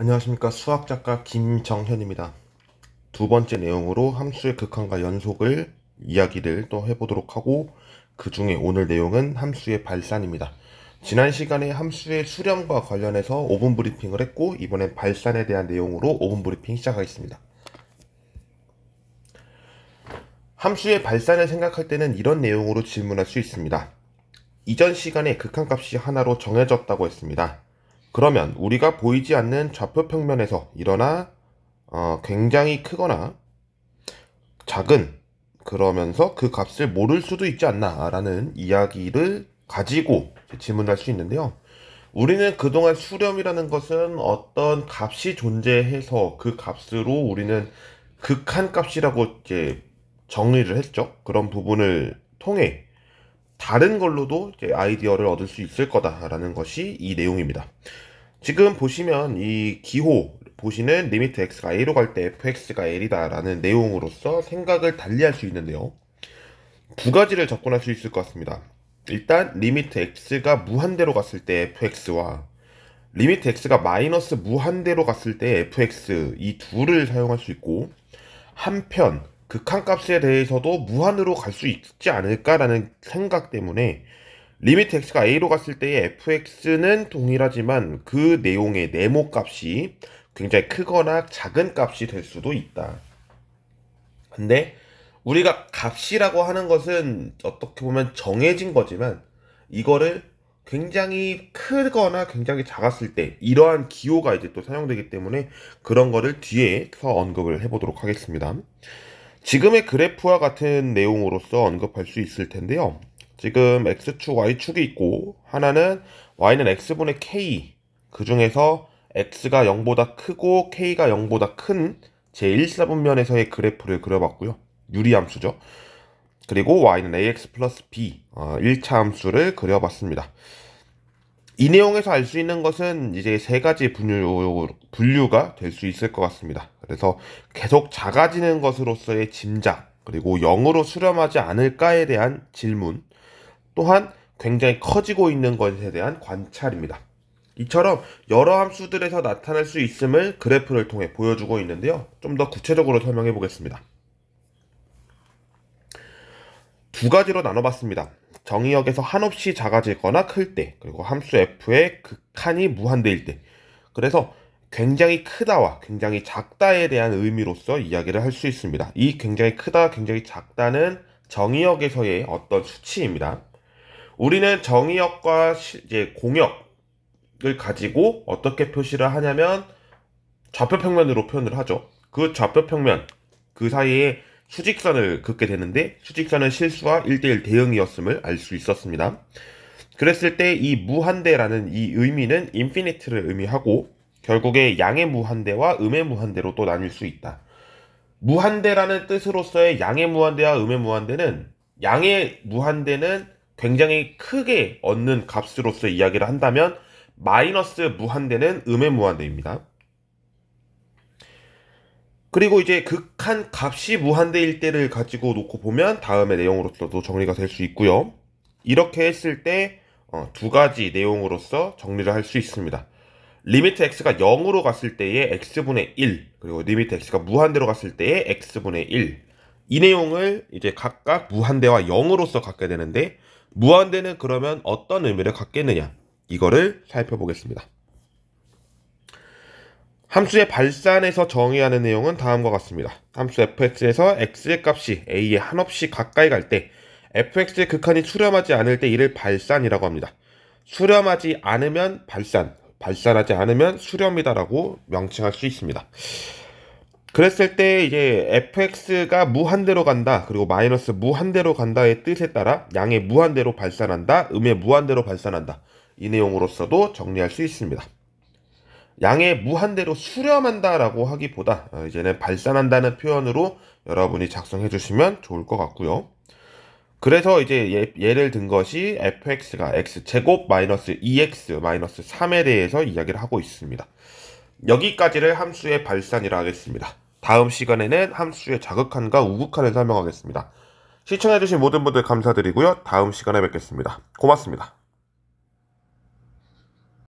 안녕하십니까. 수학작가 김정현입니다. 두 번째 내용으로 함수의 극한과 연속을 이야기를 또 해보도록 하고, 그 중에 오늘 내용은 함수의 발산입니다. 지난 시간에 함수의 수렴과 관련해서 5분 브리핑을 했고, 이번엔 발산에 대한 내용으로 5분 브리핑 시작하겠습니다. 함수의 발산을 생각할 때는 이런 내용으로 질문할 수 있습니다. 이전 시간에 극한값이 하나로 정해졌다고 했습니다. 그러면 우리가 보이지 않는 좌표 평면에서 일어나 굉장히 크거나 작은, 그러면서 그 값을 모를 수도 있지 않나 라는 이야기를 가지고 질문할 수 있는데요. 우리는 그동안 수렴이라는 것은 어떤 값이 존재해서 그 값으로 우리는 극한값이라고 이제 정의를 했죠. 그런 부분을 통해 다른 걸로도 이제 아이디어를 얻을 수 있을 거다라는 것이 이 내용입니다. 지금 보시면 이 기호 보시는 리미트 x가 a로 갈 때 fx가 l이다 라는 내용으로서 생각을 달리할 수 있는데요. 두 가지를 접근할 수 있을 것 같습니다. 일단 리미트 x가 무한대로 갔을 때 fx와 리미트 x가 마이너스 무한대로 갔을 때 fx, 이 둘을 사용할 수 있고, 한편 극한값에 대해서도 무한으로 갈 수 있지 않을까라는 생각 때문에 리미트 x가 a로 갔을 때의 fx는 동일하지만 그 내용의 네모값이 굉장히 크거나 작은 값이 될 수도 있다. 근데 우리가 값이라고 하는 것은 어떻게 보면 정해진 거지만, 이거를 굉장히 크거나 굉장히 작았을 때 이러한 기호가 이제 또 사용되기 때문에 그런 거를 뒤에서 언급을 해보도록 하겠습니다. 지금의 그래프와 같은 내용으로서 언급할 수 있을 텐데요. 지금 x축, y축이 있고, 하나는 y는 x분의 k, 그 중에서 x가 0보다 크고 k가 0보다 큰 제1사분면에서의 그래프를 그려봤고요. 유리함수죠. 그리고 y는 ax 플러스 b, 1차 함수를 그려봤습니다. 이 내용에서 알 수 있는 것은 이제 세 가지 분류가 될 수 있을 것 같습니다. 그래서 계속 작아지는 것으로서의 짐작, 그리고 0으로 수렴하지 않을까에 대한 질문, 또한 굉장히 커지고 있는 것에 대한 관찰입니다. 이처럼 여러 함수들에서 나타날 수 있음을 그래프를 통해 보여주고 있는데요. 좀 더 구체적으로 설명해 보겠습니다. 두 가지로 나눠봤습니다. 정의역에서 한없이 작아지거나 클 때, 그리고 함수 f의 극한이 무한대일 때. 그래서 굉장히 크다와 굉장히 작다에 대한 의미로서 이야기를 할 수 있습니다. 이 굉장히 크다, 굉장히 작다는 정의역에서의 어떤 수치입니다. 우리는 정의역과 이제 공역을 가지고 어떻게 표시를 하냐면 좌표평면으로 표현을 하죠. 그 좌표평면, 그 사이에 수직선을 긋게 되는데, 수직선은 실수와 1대1 대응이었음을 알 수 있었습니다. 그랬을 때 이 무한대라는 이 의미는 인피니트를 의미하고, 결국에 양의 무한대와 음의 무한대로 또 나뉠 수 있다. 무한대라는 뜻으로서의 양의 무한대와 음의 무한대는, 양의 무한대는 굉장히 크게 얻는 값으로서 이야기를 한다면, 마이너스 무한대는 음의 무한대입니다. 그리고 이제 극한 값이 무한대일 때를 가지고 놓고 보면 다음의 내용으로서도 정리가 될 수 있고요. 이렇게 했을 때 두 가지 내용으로서 정리를 할 수 있습니다. 리미트 x가 0으로 갔을 때의 x분의 1, 그리고 리미트 x가 무한대로 갔을 때의 x분의 1, 이 내용을 이제 각각 무한대와 0으로서 갖게 되는데, 무한대는 그러면 어떤 의미를 갖겠느냐, 이거를 살펴보겠습니다. 함수의 발산에서 정의하는 내용은 다음과 같습니다. 함수 fx에서 x의 값이 a에 한없이 가까이 갈 때 fx의 극한이 수렴하지 않을 때 이를 발산이라고 합니다. 수렴하지 않으면 발산, 발산하지 않으면 수렴이다라고 명칭할 수 있습니다. 그랬을 때 이제 fx가 무한대로 간다, 그리고 마이너스 무한대로 간다의 뜻에 따라 양의 무한대로 발산한다, 음의 무한대로 발산한다, 이 내용으로서도 정리할 수 있습니다. 양의 무한대로 수렴한다 라고 하기보다 이제는 발산한다는 표현으로 여러분이 작성해 주시면 좋을 것 같고요. 그래서 이제 예를 든 것이 fx가 x제곱 마이너스 2x 마이너스 3에 대해서 이야기를 하고 있습니다. 여기까지를 함수의 발산이라 하겠습니다. 다음 시간에는 함수의 자극한과 우극한을 설명하겠습니다. 시청해주신 모든 분들 감사드리고요. 다음 시간에 뵙겠습니다. 고맙습니다.